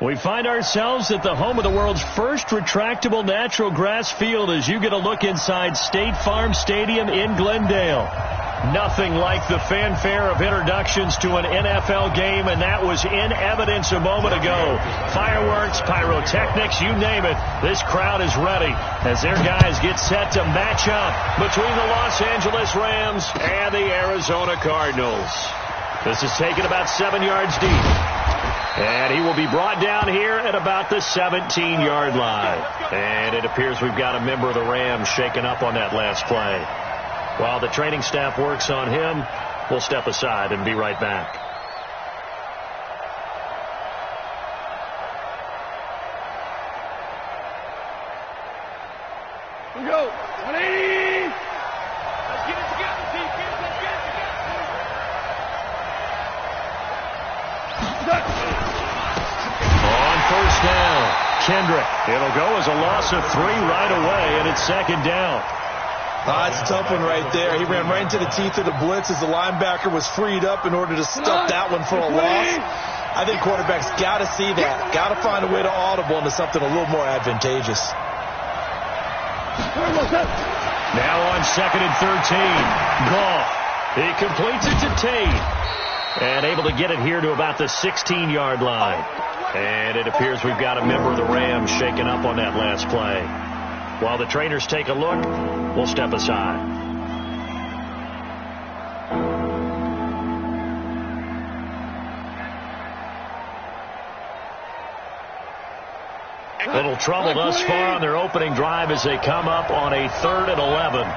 We find ourselves at the home of the world's first retractable natural grass field as you get a look inside State Farm Stadium in Glendale. Nothing like the fanfare of introductions to an NFL game, and that was in evidence a moment ago. Fireworks, pyrotechnics, you name it. This crowd is ready as their guys get set to match up between the Los Angeles Rams and the Arizona Cardinals. This is taken about 7 yards deep. And he will be brought down here at about the 17-yard line. And it appears we've got a member of the Rams shaken up on that last play. While the training staff works on him, we'll step aside and be right back. Here we go. 180. Let's get it together, team. Let's get it together. On first down, Kendrick. It'll go as a loss of 3 right away, and it's second down. It's a tough one right there. He ran right into the teeth of the blitz as the linebacker was freed up in order to stuff that one for a loss. I think quarterbacks got to see that. Got to find a way to audible into something a little more advantageous. Now on second and 13. Goff. He completes it to Tate. And able to get it here to about the 16-yard line. And it appears we've got a member of the Rams shaken up on that last play. While the trainers take a look, we'll step aside. Little trouble thus far on their opening drive as they come up on a 3rd and 11.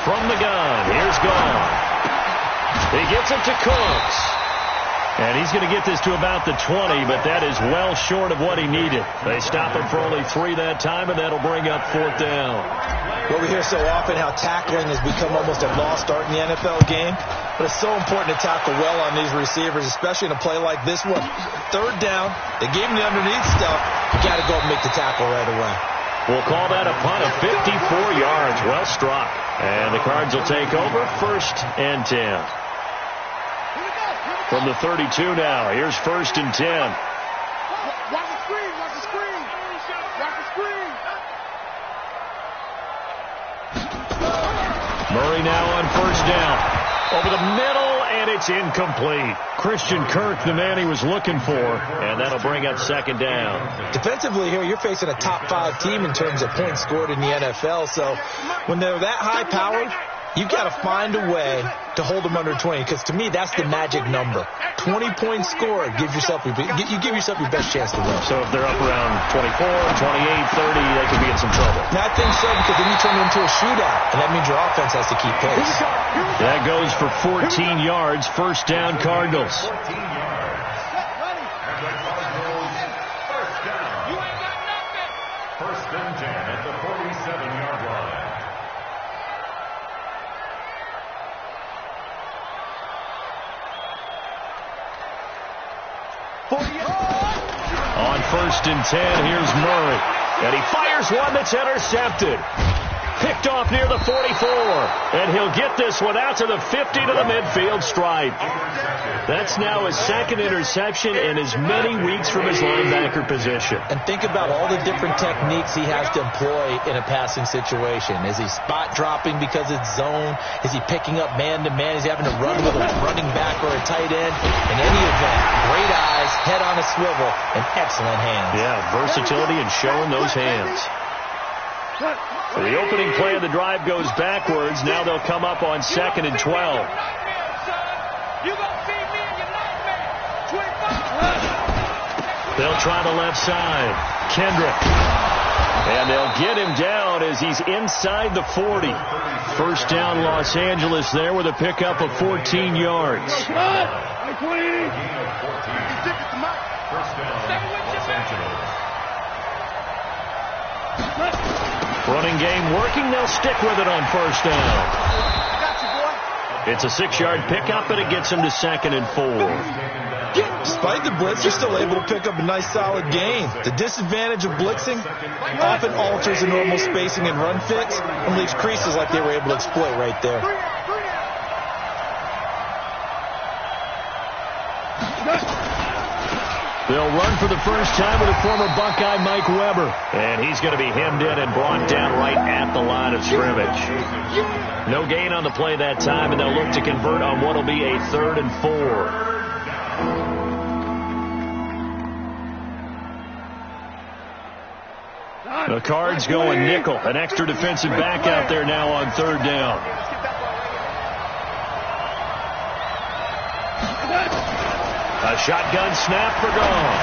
From the gun, here's Goff. He gets it to Cooks. And he's going to get this to about the 20, but that is well short of what he needed. They stop him for only 3 that time, and that'll bring up 4th down. Well, we hear so often how tackling has become almost a lost art in the NFL game, but it's so important to tackle well on these receivers, especially in a play like this one. 3rd down, they gave him the underneath stuff. You got to go and make the tackle right away. We'll call that a punt of 54 yards. Well struck. And the Cards will take over 1st and 10. From the 32 now, here's 1st and 10. Watch the screen, watch the screen. Watch the screen. Murray now on 1st down. Over the middle, and it's incomplete. Christian Kirk, the man he was looking for, and that'll bring up 2nd down. Defensively here, you're facing a top 5 team in terms of points scored in the NFL, so when they're that high-powered, you've got to find a way to hold them under 20, because to me, that's the magic number. 20 points scored, you give yourself your best chance to win. So if they're up around 24, 28, 30, they could be in some trouble. I think so, because then you turn it into a shootout, and that means your offense has to keep pace. That goes for 14 yards, 1st down Cardinals. First and 10 at the 47-yard line. On 1st and 10, here's Murray. And he fires one that's intercepted. Picked off near the 44. And he'll get this one out to the 50 to the midfield stripe. That's now his 2nd interception in as many weeks from his linebacker position. And think about all the different techniques he has to employ in a passing situation. Is he spot dropping because it's zone? Is he picking up man-to-man? Is he having to run with a running back or a tight end? In any event, great eyes, head on a swivel, and excellent hands. Yeah, versatility and showing those hands. So the opening play of the drive goes backwards. Now they'll come up on 2nd and 12. They'll try the left side. Kendrick. And they'll get him down as he's inside the 40. 1st down Los Angeles there with a pickup of 14 yards. First down, Los Angeles. Running game working. They'll stick with it on 1st down. It's a 6-yard pickup, and it gets him to 2nd and 4. Despite the blitz, you're still able to pick up a nice solid gain. The disadvantage of blitzing often alters the normal spacing and run fits and leaves creases like they were able to exploit right there. They'll run for the first time with a former Buckeye, Mike Weber. And he's going to be hemmed in and brought down right at the line of scrimmage. No gain on the play that time, and they'll look to convert on what will be a 3rd and 4. The Cards going nickel. An extra defensive back out there now on 3rd down. A shotgun snap for gone.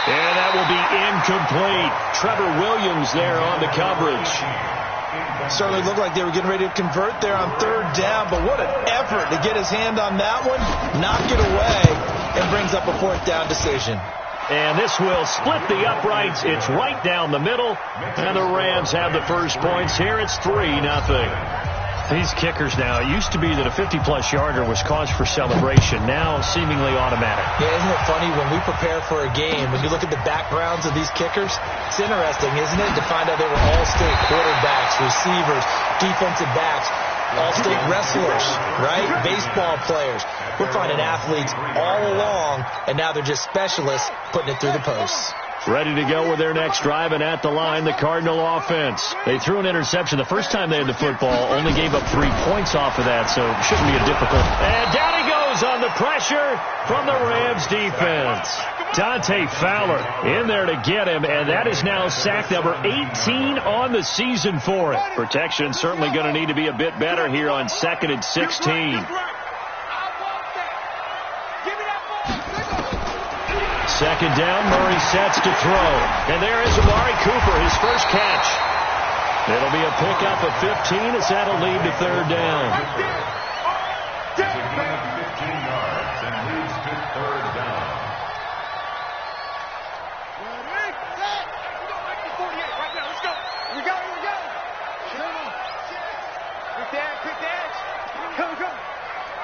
And that will be incomplete. Trevor Williams there on the coverage. Certainly looked like they were getting ready to convert there on 3rd down, but what an effort to get his hand on that one, knock it away, and brings up a 4th down decision. And this will split the uprights. It's right down the middle, and the Rams have the first points here. It's 3-0. These kickers now, it used to be that a 50-plus yarder was cause for celebration, now seemingly automatic. Yeah, isn't it funny when we prepare for a game, when you look at the backgrounds of these kickers, it's interesting, isn't it, to find out they were all-state quarterbacks, receivers, defensive backs, all-state wrestlers, right? Baseball players. We're finding athletes all along, and now they're just specialists putting it through the posts. Ready to go with their next drive, and at the line, the Cardinal offense. They threw an interception the first time they had the football, only gave up 3 points off of that, so it shouldn't be a difficult. And down he goes on the pressure from the Rams defense. Dante Fowler in there to get him, and that is now sack number 18 on the season for it. Protection certainly going to need to be a bit better here on 2nd and 16. Second down, Murray sets to throw. And there is Amari Cooper, his first catch. It'll be a pickup of 15 as that'll lead to 3rd down. It's a gain of 15 yards and leads to 3rd down.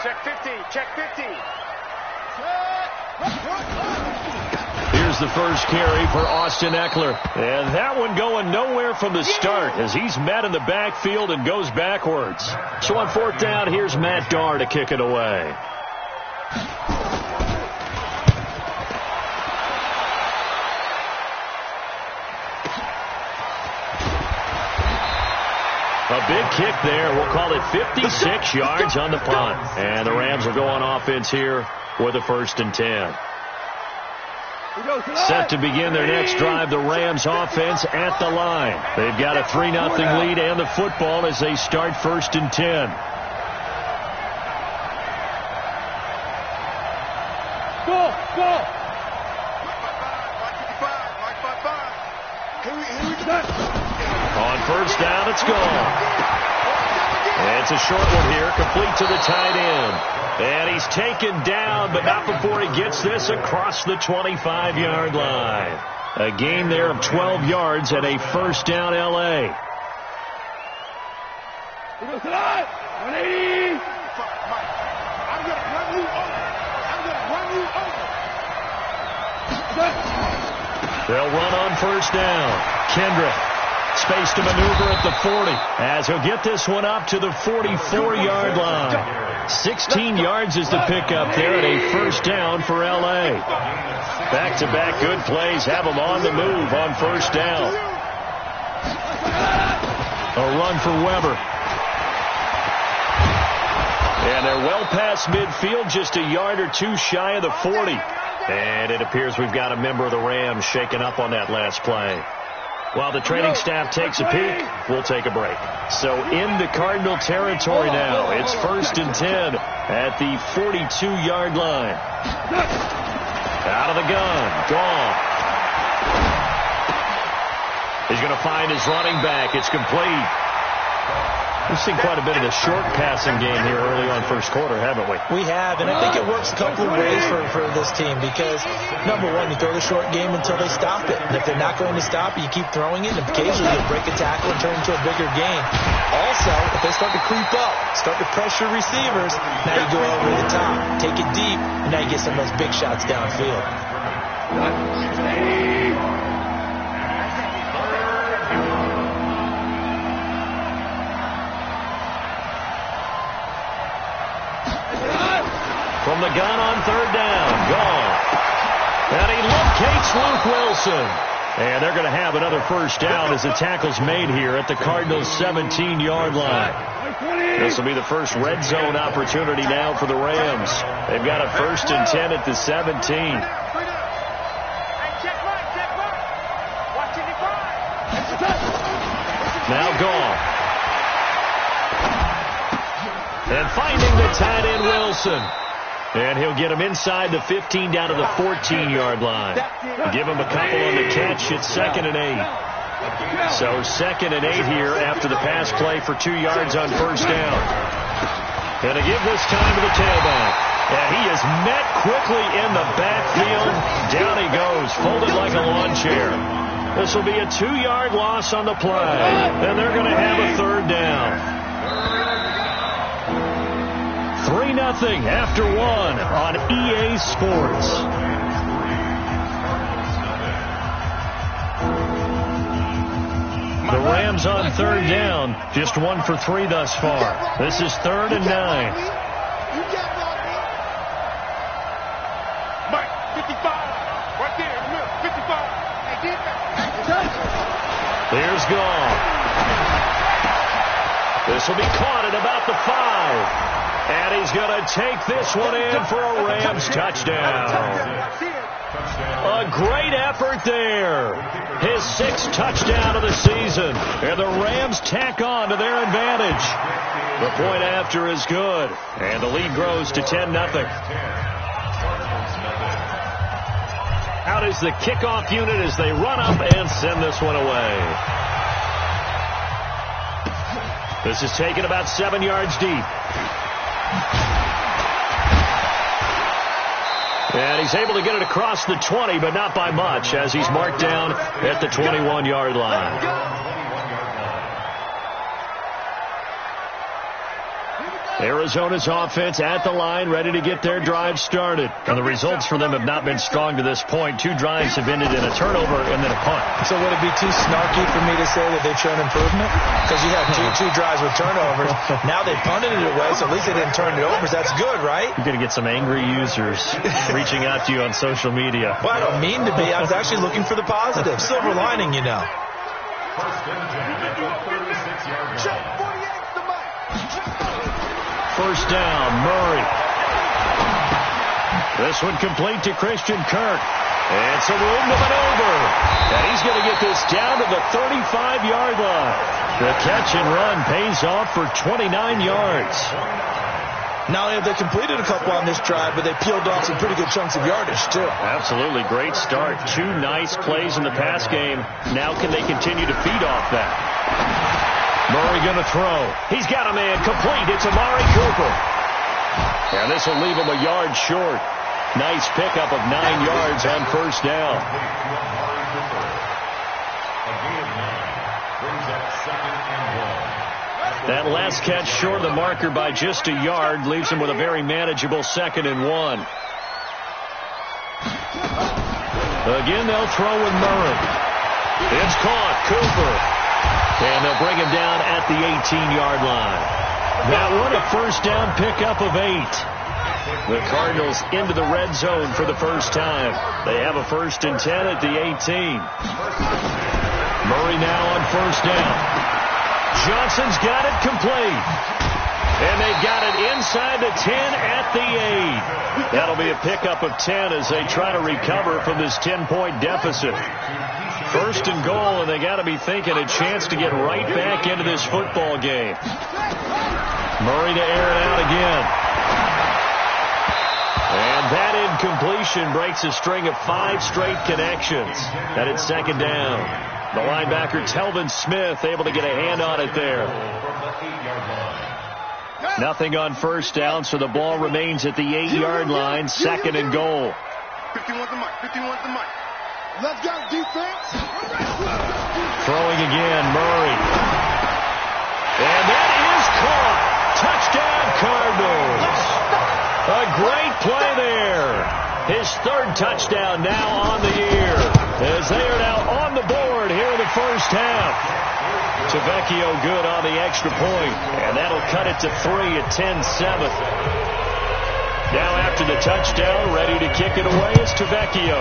Check 50. Check 50. Here's the first carry for Austin Eckler. And that one going nowhere from the start as he's met in the backfield and goes backwards. So on 4th down, here's Matt Darr to kick it away. A big kick there. We'll call it 56 yards on the punt. And the Rams will go on offense here with a 1st and 10. Set to begin their next drive, the Rams offense at the line. They've got a 3-0 lead and the football as they start 1st and 10. On 1st down, it's gone. It's a short one here, complete to the tight end. And he's taken down, but not before he gets this across the 25-yard line. A gain there of 12 yards and a 1st down, L.A. 180. I'm going to run you over. They'll run on 1st down. Kendrick. Space to maneuver at the 40 as he'll get this one up to the 44-yard line. 16 yards is the pickup there at a 1st down for L.A. Back-to-back good plays have them on the move on 1st down. A run for Weber. And they're well past midfield, just a yard or two shy of the 40. And it appears we've got a member of the Rams shaken up on that last play. While the training staff takes a peek, we'll take a break. So into Cardinal territory now. It's 1st and 10 at the 42-yard line. Out of the gun. Gone. He's going to find his running back. It's complete. We've seen quite a bit of the short passing game here early on 1st quarter, haven't we? We have, and I think it works a couple of ways for this team because, number one, you throw the short game until they stop it. And if they're not going to stop it, you keep throwing it, and occasionally you'll break a tackle and turn into a bigger game. Also, if they start to creep up, start to pressure receivers, now you go over the top, take it deep, and now you get some of those big shots downfield. From the gun on 3rd down. Gone. And he overtakes Luke Wilson. And they're going to have another first down as the tackle's made here at the Cardinals' 17-yard line. This will be the first red zone opportunity now for the Rams. They've got a 1st and 10 at the 17. Now Goff. And finding the tight end Wilson. And he'll get him inside the 15 down to the 14-yard line. Give him a couple on the catch. It's 2nd and 8. So 2nd and 8 here after the pass play for 2 yards on first down. Going to give this time to the tailback. And he is met quickly in the backfield. Down he goes, folded like a lawn chair. This will be a 2-yard loss on the play. And they're going to have a 3rd down. 3-0 after 1 on EA Sports. The Rams on 3rd down, just 1 for 3 thus far. This is 3rd and 9. Mike, 55. Right there, 55. Here's Goff. This will be caught at about the 5. And he's going to take this one in for a Rams touchdown. A great effort there. His 6th touchdown of the season. And the Rams tack on to their advantage. The point after is good. And the lead grows to 10-0. Out is the kickoff unit as they run up and send this one away. This is taken about 7 yards deep. And he's able to get it across the 20, but not by much, as he's marked down at the 21-yard line. Arizona's offense at the line, ready to get their drive started. And the results for them have not been strong to this point. 2 drives have ended in a turnover and then a punt. So would it be too snarky for me to say that they've shown improvement? Because you have two drives with turnovers. Now they punted it away, so at least they didn't turn it over. So that's good, right? You're going to get some angry users reaching out to you on social media. Well, I don't mean to be. I was actually looking for the positive. Silver lining, you know. First down, Murray. This one complete to Christian Kirk. And some room to maneuver. And he's going to get this down to the 35-yard line. The catch and run pays off for 29 yards. Not only have they completed a couple on this drive, but they peeled off some pretty good chunks of yardage, too. Absolutely. Great start. 2 nice plays in the pass game. Now can they continue to feed off that? Murray going to throw. He's got a man complete. It's Amari Cooper. And this will leave him a yard short. Nice pickup of 9 yards on first down. That last catch short of the marker by just a yard leaves him with a very manageable 2nd and 1. Again, they'll throw with Murray. It's caught. Cooper. And they'll bring him down at the 18-yard line. That one a first down pickup of 8. The Cardinals into the red zone for the first time. They have a 1st and 10 at the 18. Murray now on first down. Johnson's got it complete. And they've got it inside the 10 at the 8. That'll be a pickup of 10 as they try to recover from this 10-point deficit. 1st and goal, and they got to be thinking a chance to get right back into this football game. Murray to air it out again. And that incompletion breaks a string of 5 straight connections. And it's 2nd down. The linebacker, Telvin Smith, able to get a hand on it there. Nothing on first down, so the ball remains at the 8-yard line. 2nd and goal. 51's the mic. 51's the mic. Let's go, defense. Throwing again, Murray. And that is caught. Touchdown, Cardinals. A great play there. His 3rd touchdown now on the year. As they are now on the board here in the first half. Tavecchio good on the extra point. And that'll cut it to 3 at 10-7. Now after the touchdown, ready to kick it away is Tavecchio.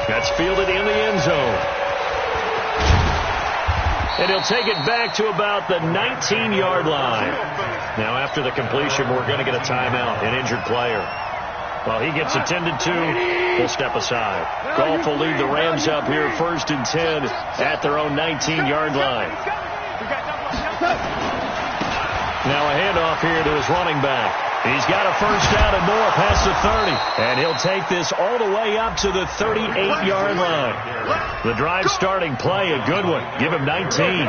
That's fielded in the end zone. And he'll take it back to about the 19-yard line. Now, after the completion, we're going to get a timeout, an injured player. While he gets attended to, we'll step aside. Goff will lead the Rams up here 1st and 10 at their own 19-yard line. Now a handoff here to his running back. He's got a first down and more past the 30. And he'll take this all the way up to the 38-yard line. The drive starting play, a good one. Give him 19.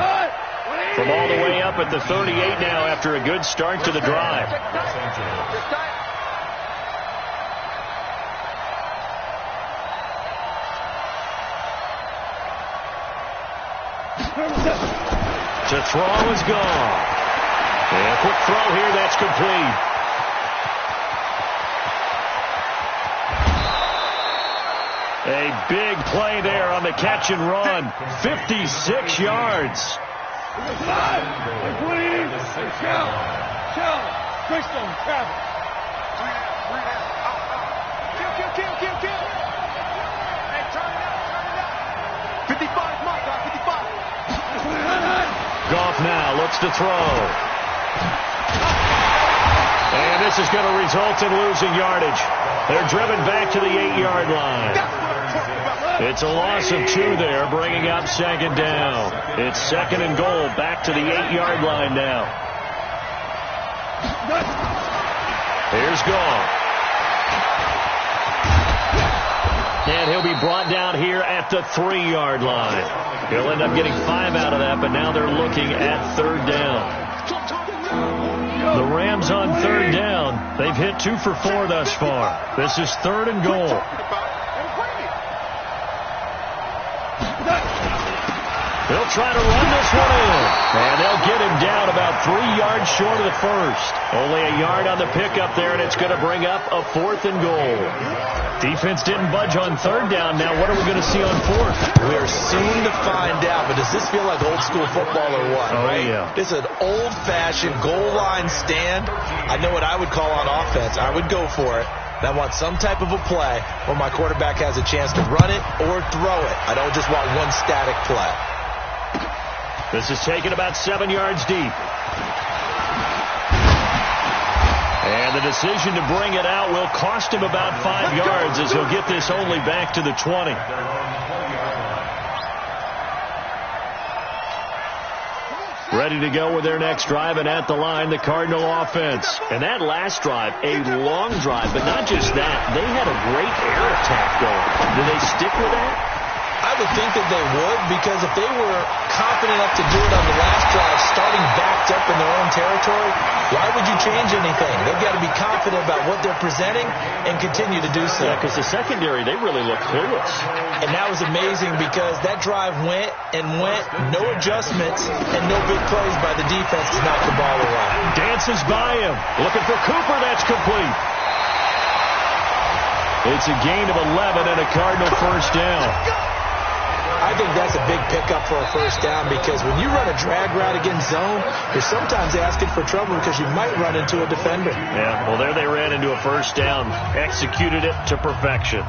From all the way up at the 38 now after a good start to the drive. To throw is gone. And a quick throw here, that's complete. A big play there on the catch and run. 56 yards. Goff now looks to throw. And this is going to result in losing yardage. They're driven back to the 8-yard line. It's a loss of 2 there, bringing up 2nd down. It's 2nd and goal, back to the 8-yard line now. Here's Goff. And he'll be brought down here at the 3-yard line. He'll end up getting 5 out of that, but now they're looking at 3rd down. The Rams on 3rd down. They've hit 2 for 4 thus far. This is 3rd and goal. They'll try to run this one in. And they'll get him down about 3 yards short of the first. Only a yard on the pickup there, and it's going to bring up a 4th and goal. Defense didn't budge on 3rd down. Now what are we going to see on 4th? We are soon to find out, but does this feel like old school football or what? Oh, right? Yeah. This is an old-fashioned goal line stand. I know what I would call on offense. I would go for it. And I want some type of a play where my quarterback has a chance to run it or throw it. I don't just want one static play. This is taken about 7 yards deep. And the decision to bring it out will cost him about 5 yards as he'll get this only back to the 20. Ready to go with their next drive, and at the line, the Cardinal offense. And that last drive, a long drive, but not just that. They had a great air attack going. Do they stick with that? I would think that they would, because if they were confident enough to do it on the last drive, starting backed up in their own territory, why would you change anything? They've got to be confident about what they're presenting and continue to do so. Yeah, because the secondary, they really look clueless. And that was amazing because that drive went and went, no adjustments, and no big plays by the defense to knock the ball away. Dances by him. Looking for Cooper. That's complete. It's a gain of 11 and a Cardinal first down. I think that's a big pickup for a first down, because when you run a drag route against zone, you're sometimes asking for trouble because you might run into a defender. Yeah, well, there they ran into a first down, executed it to perfection.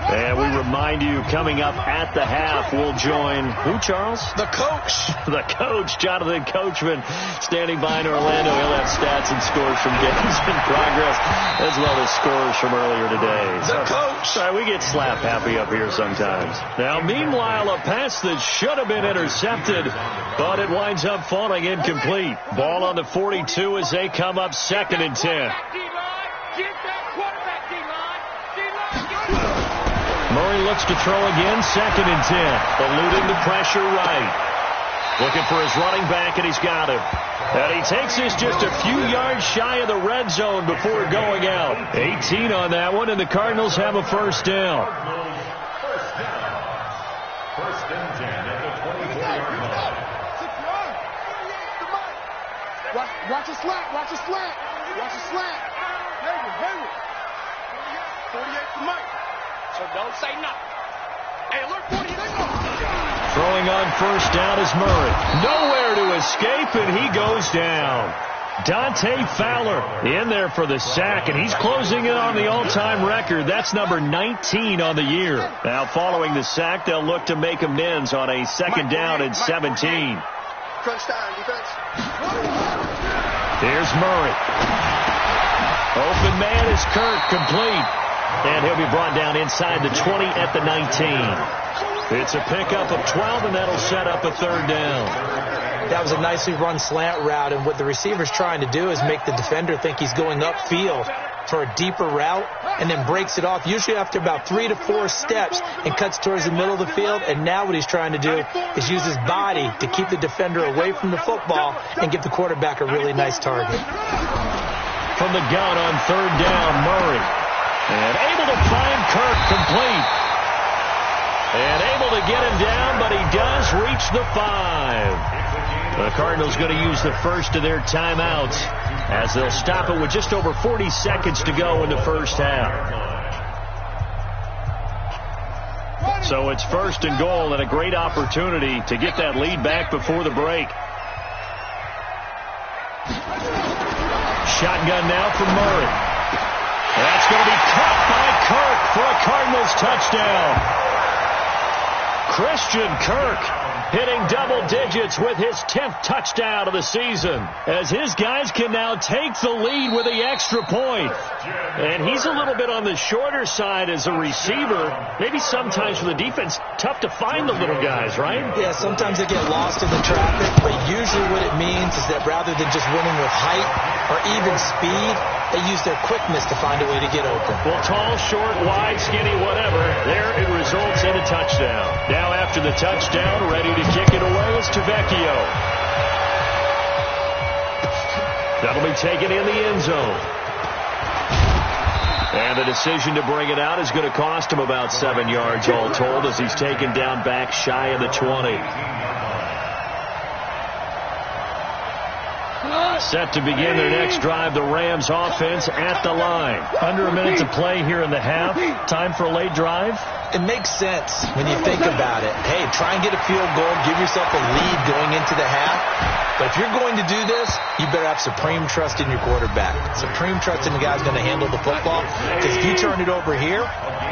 And we remind you, coming up at the half, we'll join who, Charles? The coach. The coach, Jonathan Coachman, standing by in Orlando. He'll have stats and scores from games in progress, as well as scores from earlier today. The coach. We get slap happy up here sometimes. Now, meanwhile, a pass that should have been intercepted, but it winds up falling incomplete. Ball on the 42 as they come up 2nd and 10. Murray looks to throw again, 2nd and 10. Eluding the pressure right. Looking for his running back, and he's got him. And he takes this just a few yards shy of the red zone before going out. 18 on that one, and the Cardinals have a first down. First and 10 at the 24-yard line. Watch the slant. Watch the slant. Watch the slant. Hayward. 48 to Mike. So don't say nothing. Hey, alert 48. Throwing on first down is Murray. Nowhere to escape, and he goes down. Dante Fowler in there for the sack, and he's closing in on the all-time record. That's number 19 on the year. Now, following the sack, they'll look to make amends on a second down and 17. Crunch time, defense. Here's Murray. Open man is Kirk, complete. And he'll be brought down inside the 20 at the 19. It's a pickup of 12, and that'll set up a third down. That was a nicely run slant route, and what the receiver's trying to do is make the defender think he's going upfield for a deeper route, and then breaks it off, usually after about 3 to 4 steps, and cuts towards the middle of the field. And now what he's trying to do is use his body to keep the defender away from the football and give the quarterback a really nice target. From the gun on third down, Murray. And able to find Kirk, complete. And able to get him down, but he does reach the 5. The Cardinals going to use the first of their timeouts as they'll stop it with just over 40 seconds to go in the first half. So it's first and goal, and a great opportunity to get that lead back before the break. Shotgun now from Murray. That's going to be caught by Kirk for a Cardinals touchdown. Christian Kirk hitting double digits with his 10th touchdown of the season, as his guys can now take the lead with the extra point. And he's a little bit on the shorter side as a receiver. Maybe sometimes for the defense, tough to find the little guys, right? Yeah, sometimes they get lost in the traffic, but usually what it means is that rather than just winning with height or even speed, they use their quickness to find a way to get open. Well, tall, short, wide, skinny, whatever, there it results in a touchdown. Now after the touchdown, ready to kick it away is Tavecchio. That'll be taken in the end zone. And the decision to bring it out is going to cost him about 7 yards all told, as he's taken down back shy of the 20. Set to begin their next drive, the Rams offense at the line. Under a minute to play here in the half. Time for a late drive? It makes sense when you think about it. Hey, try and get a field goal, give yourself a lead going into the half. But if you're going to do this, you better have supreme trust in your quarterback. Supreme trust in the guy's going to handle the football. Because if you turn it over here,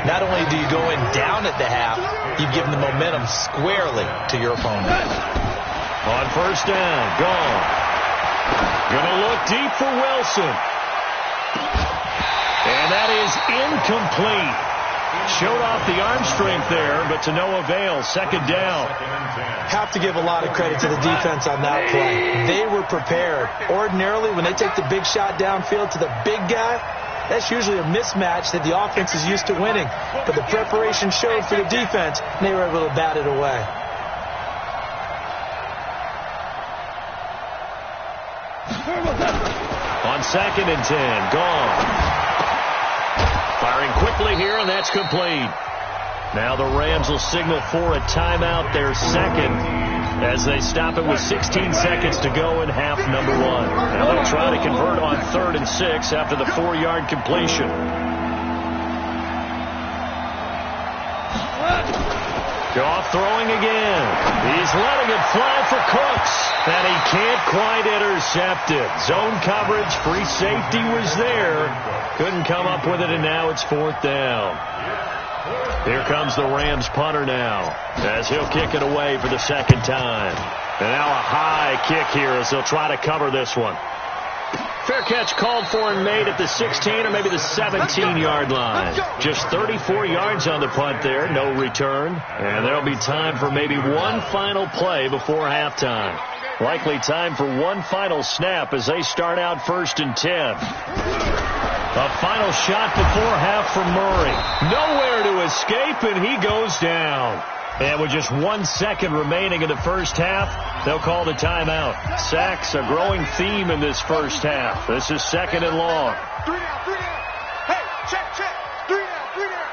not only do you go in down at the half, you've given the momentum squarely to your opponent. On first down, gone. Gonna look deep for Wilson. And that is incomplete. Showed off the arm strength there, but to no avail. Second down. Have to give a lot of credit to the defense on that play. They were prepared. Ordinarily, when they take the big shot downfield to the big guy, that's usually a mismatch that the offense is used to winning. But the preparation showed for the defense, and they were able to bat it away. On second and 10, gone. Firing quickly here, and that's complete. Now the Rams will signal for a timeout, their second, as they stop it with 16 seconds to go in half number 1. Now they'll try to convert on 3rd and 6 after the 4-yard completion. Goff throwing again. He's letting it fly for Cooks, and he can't quite intercept it. Zone coverage, free safety was there. Couldn't come up with it, and now it's 4th down. Here comes the Rams punter now, as he'll kick it away for the second time. And now a high kick here as they'll try to cover this one. Fair catch called for and made at the 16 or maybe the 17-yard line. Just 34 yards on the punt there, no return. And there'll be time for maybe one final play before halftime. Likely time for one final snap as they start out 1st and 10. A final shot before half from Murray. Nowhere to escape, and he goes down. And with just 1 second remaining in the first half, they'll call the timeout. Sacks, a growing theme in this first half. This is 2nd and long. 3 down, 3 down. Hey, check. 3 down.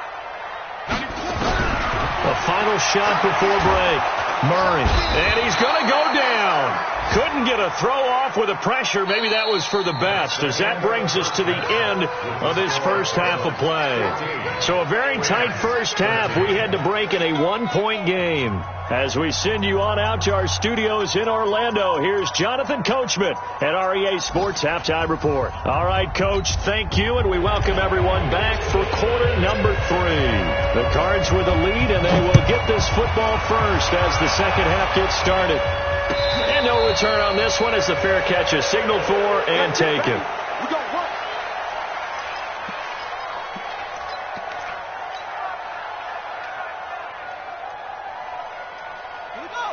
A final shot before break. Murray, and he's going to go down. Couldn't get a throw off with the pressure. Maybe that was for the best, as that brings us to the end of this first half of play. So a very tight first half. We had to break in a 1-point game. As we send you on out to our studios in Orlando, here's Jonathan Coachman at REA Sports Halftime Report. All right, Coach, thank you, and we welcome everyone back for quarter number 3. The Cards with the lead, and they will get this football first as the second half gets started. And no return on this one as the fair catch is signaled for and taken.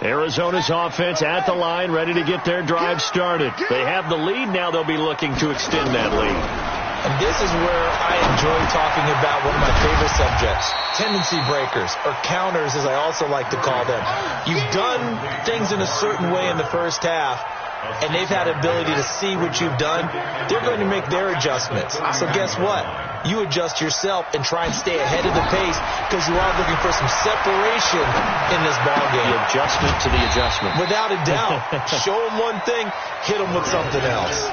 Arizona's offense at the line, ready to get their drive started. They have the lead. Now they'll be looking to extend that lead. And this is where I enjoy talking about one of my favorite subjects, tendency breakers, or counters as I also like to call them. You've done things in a certain way in the first half, and they've had the ability to see what you've done. They're going to make their adjustments. So guess what? You adjust yourself and try and stay ahead of the pace because you are looking for some separation in this ballgame. The adjustment to the adjustment. Without a doubt. Show them one thing, hit them with something else.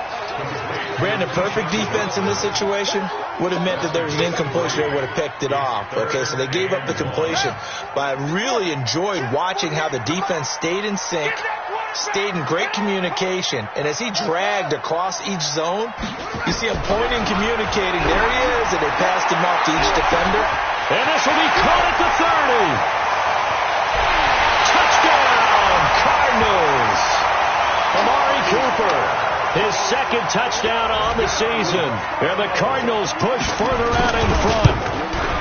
Brandon, perfect defense in this situation would have meant that there was an incompletion. They would have picked it off. Okay, so they gave up the completion. But I really enjoyed watching how the defense stayed in sync, stayed in great communication. And as he dragged across each zone, you see him pointing, communicating. There he is, and they passed him off to each defender. And this will be caught at the 30. Touchdown, Cardinals. Amari Cooper, his second touchdown on the season. And the Cardinals push further out in front.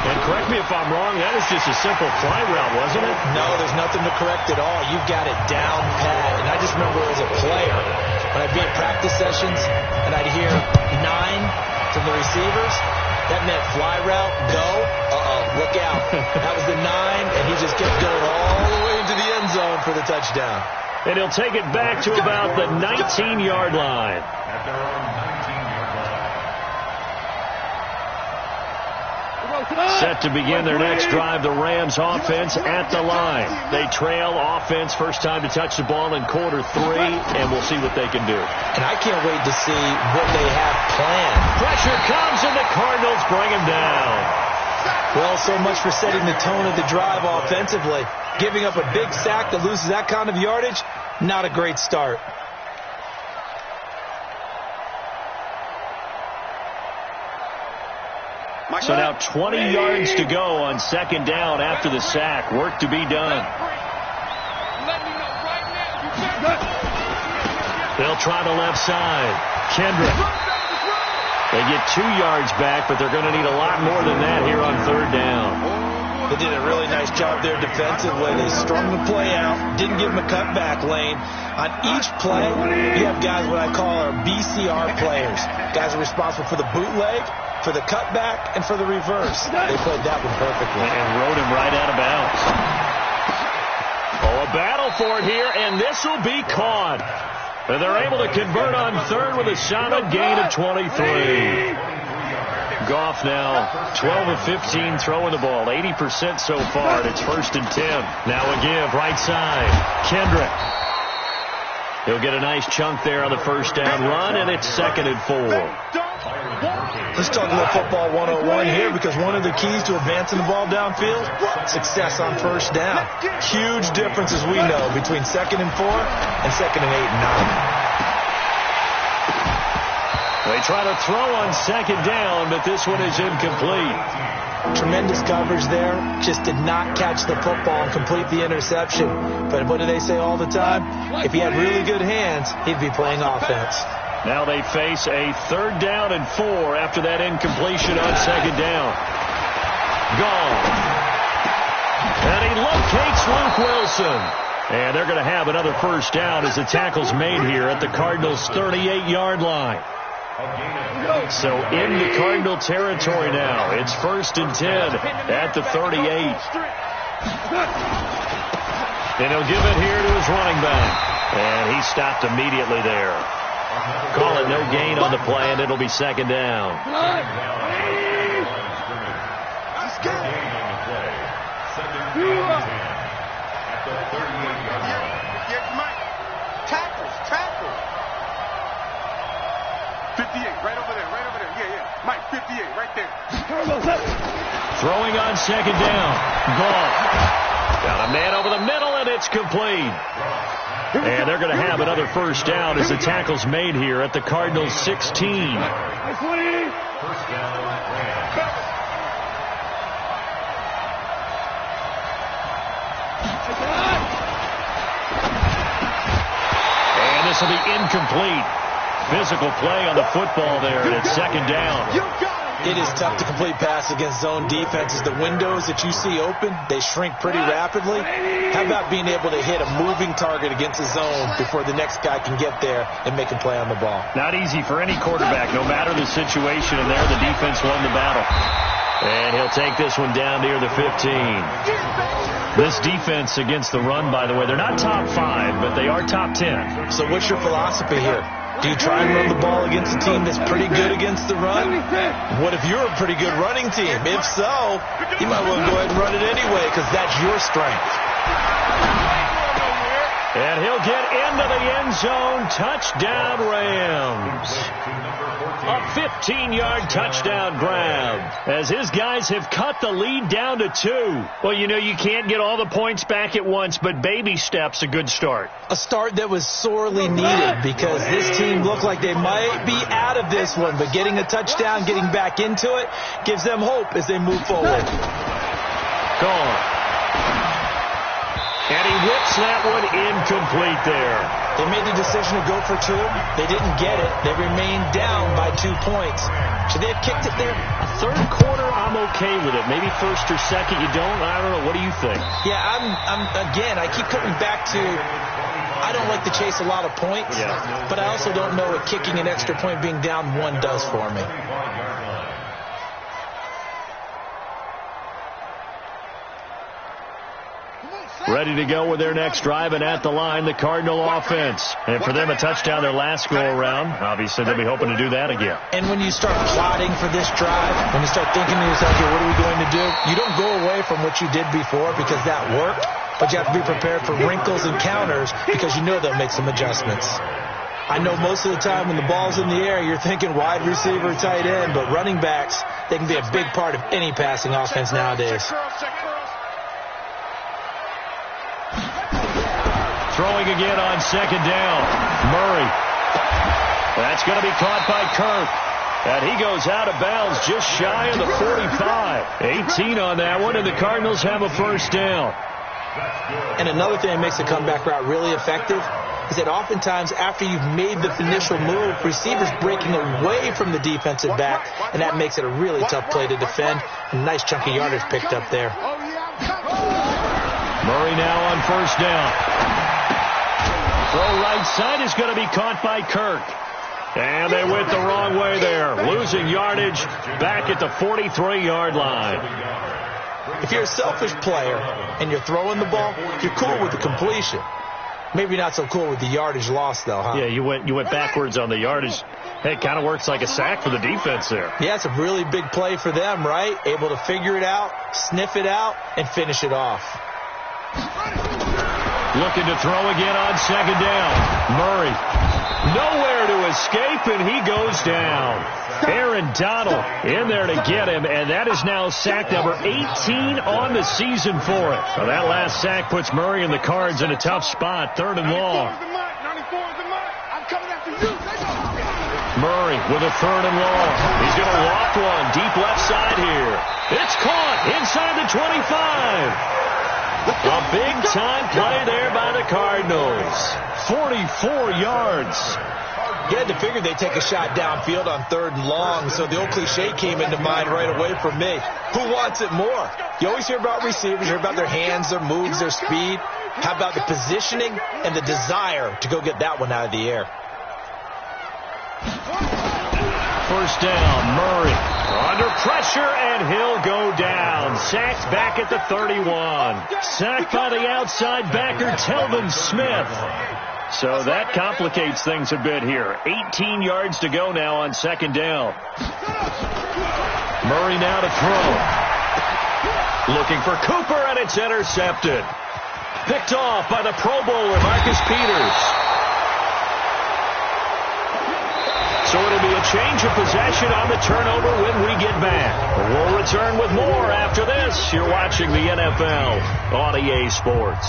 And correct me if I'm wrong, that was just a simple fly route, wasn't it? No, there's nothing to correct at all. You've got it down pat. And I just remember as a player, when I'd be at practice sessions and I'd hear 9 from the receivers, that meant fly route, go, look out. That was the 9, and he just kept going all the way into the end zone for the touchdown. And he'll take it back to about the 19-yard line. At their own 19-yard line. Set to begin their next drive, the Rams offense at the line. They trail offense, first time to touch the ball in quarter 3, and we'll see what they can do. And I can't wait to see what they have planned. Pressure comes, and the Cardinals bring him down. Well, so much for setting the tone of the drive offensively. Giving up a big sack that loses that kind of yardage, not a great start. So now 20 yards to go on second down after the sack. Work to be done. They'll try the left side. Kendrick. They get 2 yards back, but they're going to need a lot more than that here on third down. They did a really nice job there defensively. They strung the play out, didn't give him a cutback lane. On each play, you have guys what I call our BCR players. Guys are responsible for the bootleg, for the cutback, and for the reverse. They played that one perfectly. And rode him right out of bounds. Oh, a battle for it here, and this will be caught. And they're able to convert on third with a solid gain of 23. Goff now 12 of 15 throwing the ball, 80% so far, and it's 1st and 10. Now a give, right side, Kendrick. He'll get a nice chunk there on the first down run, and it's 2nd and 4. Let's talk about football 101 here, because one of the keys to advancing the ball downfield, success on first down. Huge difference, as we know, between 2nd and 4 and 2nd and 8 and 9. They try to throw on second down, but this one is incomplete. Tremendous coverage there. Just did not catch the football and complete the interception. But what do they say all the time? If he had really good hands, he'd be playing offense. Now they face a 3rd down and 4 after that incompletion on second down. Gone. And he locates Luke Wilson. And they're going to have another first down as the tackle's made here at the Cardinals' 38-yard line. So in the Cardinal territory now. It's 1st and 10 at the 38. And he'll give it here to his running back. And he stopped immediately there. Call it no gain on the play, and it'll be 2nd down. Tackle. 58, right over there. Yeah. Mike, 58, right there. Throwing on second down. Goff. Got a man over the middle, and it's complete. And they're going to have another first down as the tackle's made here at the Cardinals' 16. First down, Rams. And this will be incomplete. Physical play on the football there, and it's second down. It is tough to complete pass against zone defenses. The windows that you see open, they shrink pretty rapidly. How about being able to hit a moving target against a zone before the next guy can get there and make a play on the ball? Not easy for any quarterback, no matter the situation, and there the defense won the battle. And he'll take this one down near the 15. This defense against the run, by the way, they're not top 5, but they are top 10. So what's your philosophy here? Do you try and run the ball against a team that's pretty good against the run? What if you're a pretty good running team? If so, you might well go ahead and run it anyway because that's your strength. And he'll get into the end zone. Touchdown, Rams. A 15-yard touchdown grab as his guys have cut the lead down to 2. Well, you know, you can't get all the points back at once, but baby steps a good start. A start that was sorely needed because this team looked like they might be out of this one, but getting a touchdown, getting back into it, gives them hope as they move forward. Gone. And he whips that one incomplete there. They made the decision to go for 2. They didn't get it. They remained down by 2 points. Should they have kicked it there? A third quarter, I'm okay with it. Maybe first or second, you don't. I don't know. What do you think? Yeah, again, I keep coming back to I don't like to chase a lot of points, but I also don't know what kicking an extra point being down 1 does for me. Ready to go with their next drive, and at the line, the Cardinal offense. And for them, a touchdown their last go-around. Obviously, they'll be hoping to do that again. And when you start plotting for this drive, when you start thinking to yourself, okay, what are we going to do? You don't go away from what you did before because that worked, but you have to be prepared for wrinkles and counters because you know they'll make some adjustments. I know most of the time when the ball's in the air, you're thinking wide receiver, tight end, but running backs, they can be a big part of any passing offense nowadays. Throwing again on second down. Murray. That's going to be caught by Kirk. And he goes out of bounds just shy of the 45. 18 on that one, and the Cardinals have a first down. And another thing that makes the comeback route really effective is that oftentimes after you've made the initial move, receivers breaking away from the defensive back, and that makes it a really tough play to defend. A nice chunk of yardage picked up there. Murray now on first down. Throw right side is going to be caught by Kirk. And they went the wrong way there. Losing yardage back at the 43-yard line. If you're a selfish player and you're throwing the ball, you're cool with the completion. Maybe not so cool with the yardage loss, though, huh? Yeah, you went backwards on the yardage. Hey, it kind of works like a sack for the defense there. Yeah, it's a really big play for them, right? Able to figure it out, sniff it out, and finish it off. Looking to throw again on second down. Murray. Nowhere to escape, and he goes down. Aaron Donald in there to get him, and that is now sack number 18 on the season for it. So that last sack puts Murray and the Cards in a tough spot, 3rd and long. Murray with a 3rd and long. He's going to walk one deep left side here. It's caught inside the 25. A big-time play there by the Cardinals. 44 yards. You had to figure they'd take a shot downfield on 3rd and long, so the old cliche came into mind right away for me. Who wants it more? You always hear about receivers, hear about their hands, their moves, their speed. How about the positioning and the desire to go get that one out of the air? First down, Murray under pressure, and he'll go down. Sacked back at the 31. Sacked by the outside backer, Telvin Smith. So that complicates things a bit here. 18 yards to go now on second down. Murray now to throw. Looking for Cooper, and it's intercepted. Picked off by the Pro Bowler, Marcus Peters. So it'll be a change of possession on the turnover when we get back. We'll return with more after this. You're watching the NFL on EA Sports.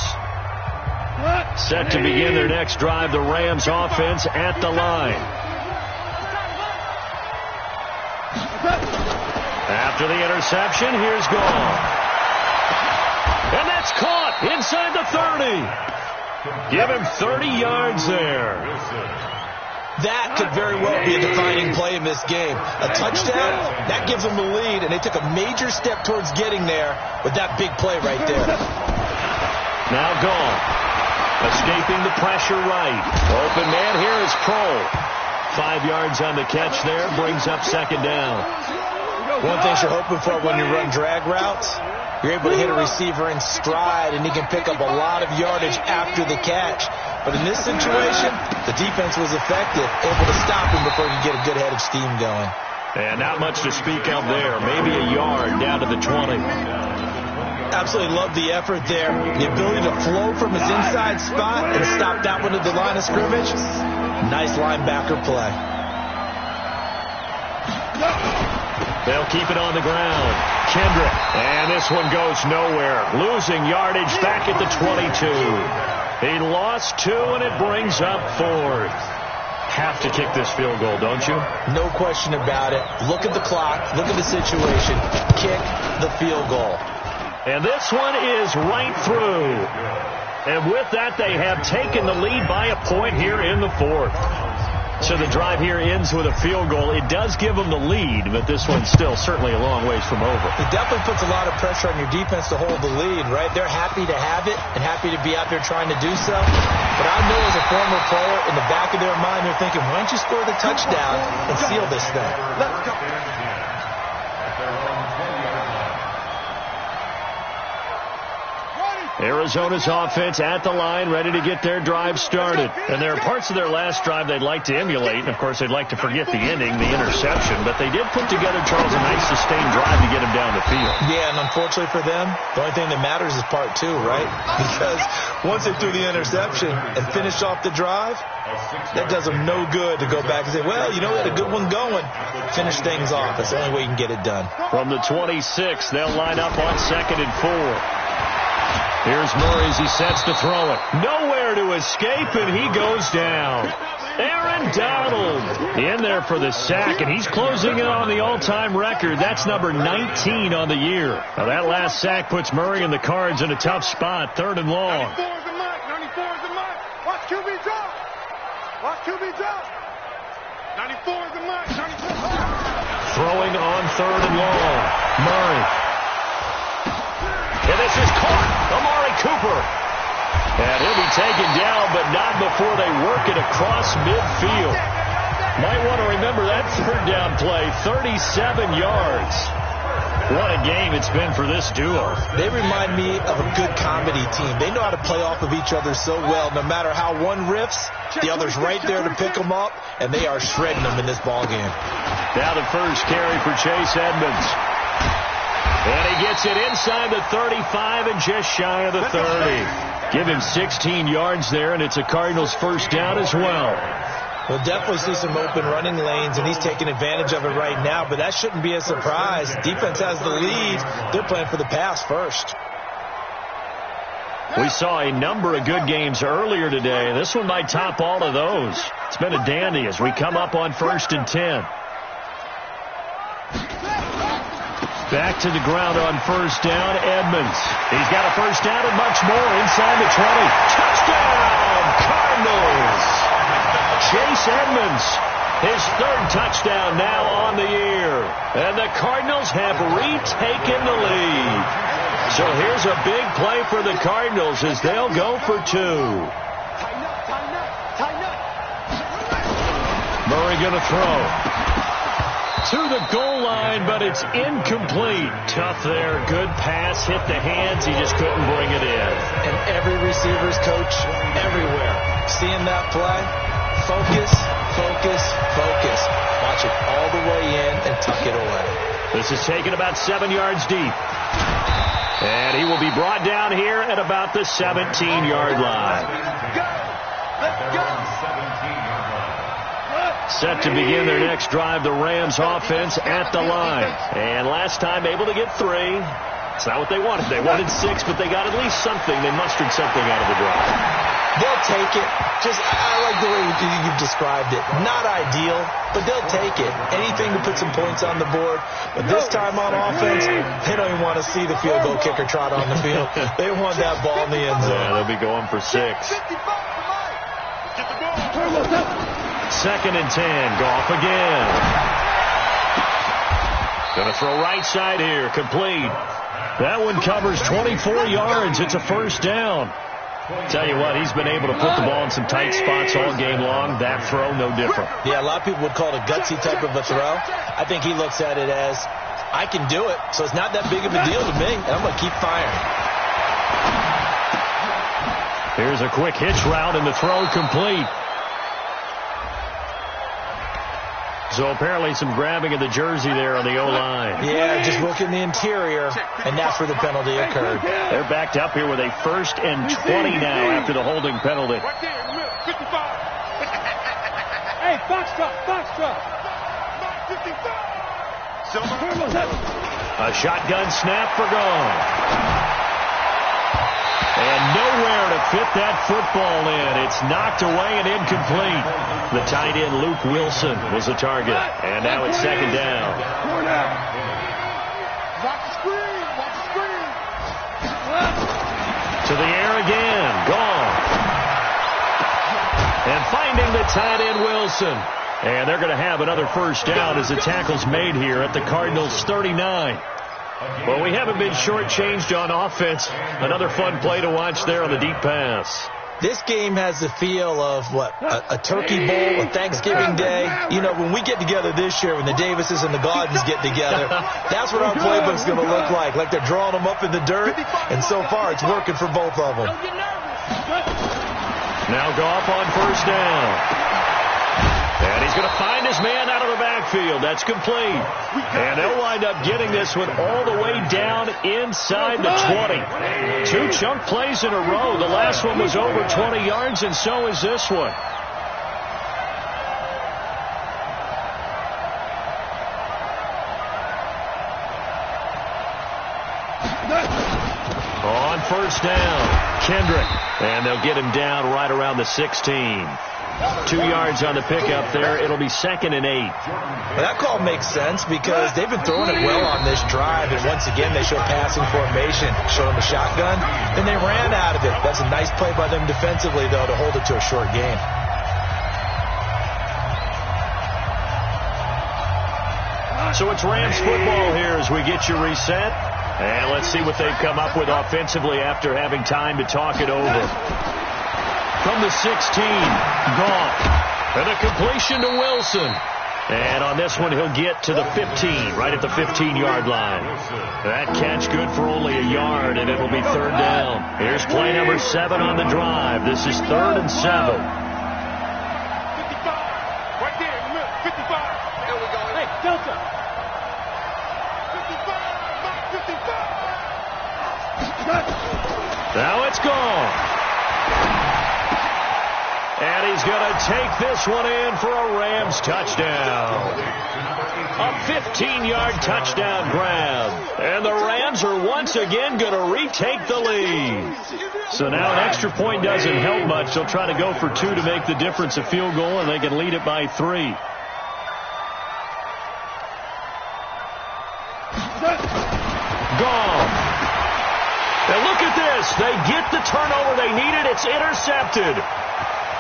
Set to begin their next drive, the Rams offense at the line. After the interception, here's Gall. And that's caught inside the 30. Give him 30 yards there. That could very well be a defining play in this game. A touchdown, that gives them the lead, and they took a major step towards getting there with that big play right there. Now Gall, escaping the pressure right. Open man here is Kroll. 5 yards on the catch there, brings up second down. One thing you're hoping for when you run drag routes, you're able to hit a receiver in stride, and he can pick up a lot of yardage after the catch. But in this situation, the defense was effective, able to stop him before he could get a good head of steam going. And not much to speak of there. Maybe a yard down to the 20. Absolutely love the effort there. The ability to flow from his inside spot and stop that one at the line of scrimmage. Nice linebacker play. They'll keep it on the ground. Kendrick. And this one goes nowhere. Losing yardage back at the 22. He lost 2, and it brings up 4th. Have to kick this field goal, don't you? No question about it. Look at the clock. Look at the situation. Kick the field goal. And this one is right through. And with that, they have taken the lead by a point here in the 4th. So the drive here ends with a field goal. It does give them the lead, but this one's still certainly a long ways from over. It definitely puts a lot of pressure on your defense to hold the lead, right? They're happy to have it and happy to be out there trying to do so. But I know as a former player, in the back of their mind, they're thinking, why don't you score the touchdown and seal this thing? Let's go. Arizona's offense at the line, ready to get their drive started. And there are parts of their last drive they'd like to emulate. And, of course, they'd like to forget the ending, the interception. But they did put together, Charles, a nice sustained drive to get him down the field. Yeah, and unfortunately for them, the only thing that matters is part 2, right? Because once they threw the interception and finished off the drive, that does them no good to go back and say, well, you know, we had a good one going. Finish things off. That's the only way you can get it done. From the 26, they'll line up on 2nd and 4. Here's Murray as he sets to throw it. Nowhere to escape, and he goes down. Aaron Donald in there for the sack, and he's closing in on the all-time record. That's number 19 on the year. Now, that last sack puts Murray and the Cards in a tough spot, 3rd and long. 94 is the mark. 94 is the mark. Watch QB drop. Watch QB drop. 94 is the mark. 94. Throwing on 3rd and long. Murray. And this is caught. Amari Cooper. And he'll be taken down, but not before they work it across midfield. Might want to remember that 3rd down play. 37 yards. What a game it's been for this duo. They remind me of a good comedy team. They know how to play off of each other so well. No matter how one riffs, the other's right there to pick them up, and they are shredding them in this ball game. Now the first carry for Chase Edmonds. And he gets it inside the 35 and just shy of the 30. Give him 16 yards there, and it's a Cardinals first down as well. We'll definitely see some open running lanes, and he's taking advantage of it right now, but that shouldn't be a surprise. Defense has the lead. They're playing for the pass first. We saw a number of good games earlier today. This one might top all of those. It's been a dandy as we come up on 1st and 10. Back to the ground on 1st down, Edmonds. He's got a first down and much more inside the 20. Touchdown, Cardinals! Chase Edmonds, his 3rd touchdown now on the year. And the Cardinals have retaken the lead. So here's a big play for the Cardinals as they'll go for 2. Murray going to throw. To the goal line, but it's incomplete. Tough there. Good pass. Hit the hands. He just couldn't bring it in. And every receiver's coach everywhere. Seeing that play, focus, focus, focus. Watch it all the way in and tuck it away. This is taken about 7 yards deep. And he will be brought down here at about the 17-yard line. Let's go. Set to begin their next drive, the Rams offense at the line. And last time able to get 3. It's not what they wanted. They wanted 6, but they got at least something. They mustered something out of the drive. They'll take it. I like the way you've described it. Not ideal, but they'll take it. Anything to put some points on the board. But this time on offense, they don't even want to see the field goal kicker trot on the field. They want that ball in the end zone. Yeah, they'll be going for 6. Second and 10. Goff again. Going to throw right side here. Complete. That one covers 24 yards. It's a first down. Tell you what, he's been able to put the ball in some tight spots all game long. That throw, no different. Yeah, a lot of people would call it a gutsy type of a throw. I think he looks at it as, I can do it, so it's not that big of a deal to me, and I'm going to keep firing. Here's a quick hitch route, and the throw complete. So apparently some grabbing of the jersey there on the O-line. Yeah, just looking the interior, and that's where the penalty occurred. They're backed up here with a 1st and 20 now after the holding penalty. Hey, box truck. A shotgun snap for Gone. And nowhere to fit that football in. It's knocked away and incomplete. The tight end, Luke Wilson, was the target. And now it's second down. Watch the screen. To the air again. Gone. And finding the tight end, Wilson. And they're going to have another first down as the tackle's made here at the Cardinals' 39. Well, we haven't been shortchanged on offense. Another fun play to watch there on the deep pass. This game has the feel of, a turkey bowl, a Thanksgiving day. You know, when we get together this year, when the Davises and the Gaudens get together, that's what our playbook's going to look like. Like they're drawing them up in the dirt, and so far it's working for both of them. Now Goff on first down. And he's going to find his man out of the backfield. That's complete. And they'll wind up getting this one all the way down inside the 20. 2 chunk plays in a row. The last one was over 20 yards, and so is this one. On first down, Kendrick. And they'll get him down right around the 16. 2 yards on the pickup there. It'll be 2nd and 8. Well, that call makes sense because they've been throwing it well on this drive, and once again they show passing formation, show them a shotgun, and they ran out of it. That's a nice play by them defensively, though, to hold it to a short game. So it's Rams football here as we get you reset. And let's see what they've come up with offensively after having time to talk it over. From the 16, Goff. And a completion to Wilson. And on this one, he'll get to the 15, right at the 15-yard line. That catch good for only a yard, and it'll be 3rd down. Here's play number 7 on the drive. This is 3rd and 7. 55. Right there in the middle. 55. There we go. Hey, Delta. 55. Now it's gone. And he's going to take this one in for a Rams touchdown. A 15-yard touchdown grab. And the Rams are once again going to retake the lead. So now an extra point doesn't help much. They'll try to go for 2 to make the difference a field goal, and they can lead it by 3. Gone. And look at this. They get the turnover they needed. It's intercepted.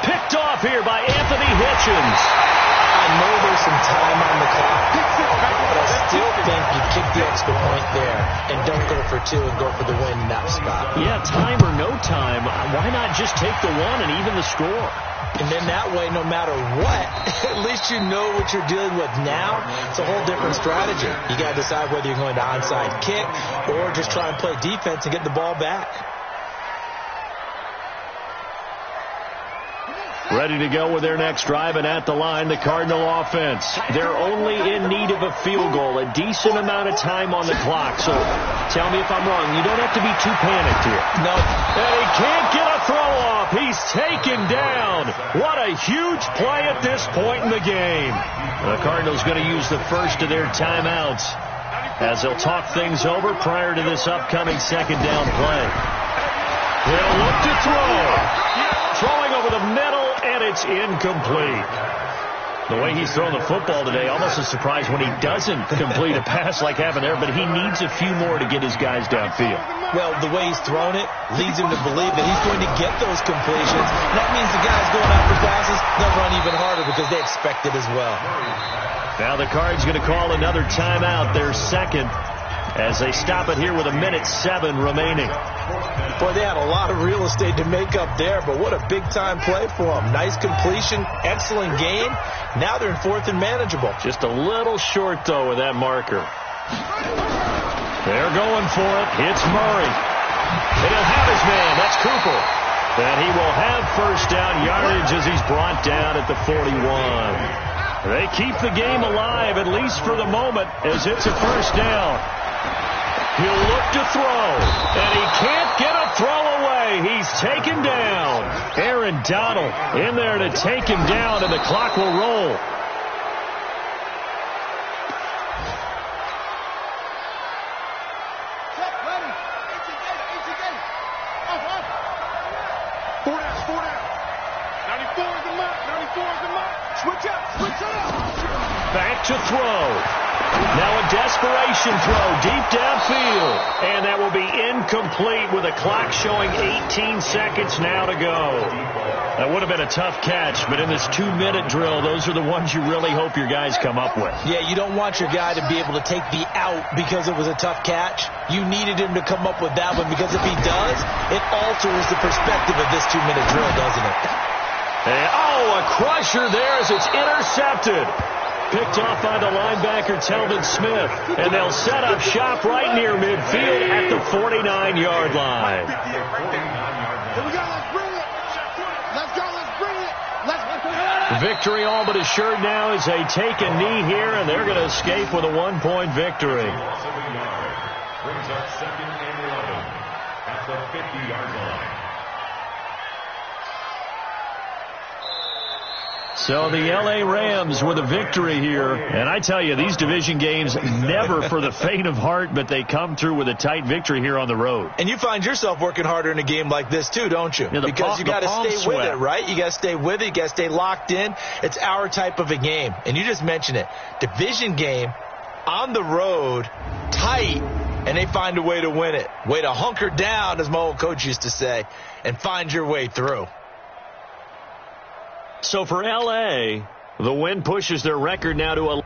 Picked off here by Anthony Hitchens. I know there's some time on the clock, but I still think you kick the extra point there and don't go for 2 and go for the win in that spot. Yeah, time or no time, why not just take the 1 and even the score? And then that way, no matter what, at least you know what you're dealing with now. It's a whole different strategy. You got to decide whether you're going to onside kick or just try and play defense and get the ball back. Ready to go with their next drive, and at the line, the Cardinal offense. They're only in need of a field goal, a decent amount of time on the clock. So tell me if I'm wrong. You don't have to be too panicked here. No. And he can't get a throw off. He's taken down. What a huge play at this point in the game. The Cardinals going to use the first of their timeouts as they'll talk things over prior to this upcoming second down play. They'll look to throw. Throwing over the middle, and it's incomplete. The way he's thrown the football today, almost a surprise when he doesn't complete a pass like happened there, but he needs a few more to get his guys downfield. Well, the way he's thrown it leads him to believe that he's going to get those completions. That means the guys going after passes, they'll run even harder because they expect it as well. Now the Cards going to call another timeout, their second, as they stop it here with 1:07 remaining. Boy, they had a lot of real estate to make up there, but what a big-time play for them. Nice completion, excellent game. Now they're in fourth and manageable. Just a little short, though, with that marker. They're going for it. It's Murray. And he'll have his man. That's Cooper. And he will have first down yardage as he's brought down at the 41. They keep the game alive, at least for the moment, as it's a first down. He'll look to throw, and he can't get a throw away. He's taken down. Aaron Donald in there to take him down, and the clock will roll. Four down. 94 is the mark. 94 is the mark. Switch up. Back to throw. Now a desperation throw deep downfield. And that will be incomplete with a clock showing 18 seconds now to go. That would have been a tough catch, but in this 2-minute drill, those are the ones you really hope your guys come up with. Yeah, you don't want your guy to be able to take the out because it was a tough catch. You needed him to come up with that one because if he does, it alters the perspective of this 2-minute drill, doesn't it? And, a crusher there as it's intercepted. Picked off by the linebacker, Telvin Smith. And they'll set up shop right near midfield at the 49-yard line. Here we go. Let's bring it. Let's go. Let's bring it. Let's Victory all but assured now as they take a knee here, and they're going to escape with a 1-point victory. Brings up 2nd and 11 at the 50-yard line. So the L.A. Rams with a victory here. And I tell you, these division games never for the faint of heart, but they come through with a tight victory here on the road. And you find yourself working harder in a game like this, too, don't you? Yeah, because you got to stay with it, right? You got to stay with it. You got to stay locked in. It's our type of a game. And you just mentioned it. Division game, on the road, tight, and they find a way to win it. Way to hunker down, as my old coach used to say, and find your way through. So for L.A., the win pushes their record now to 11.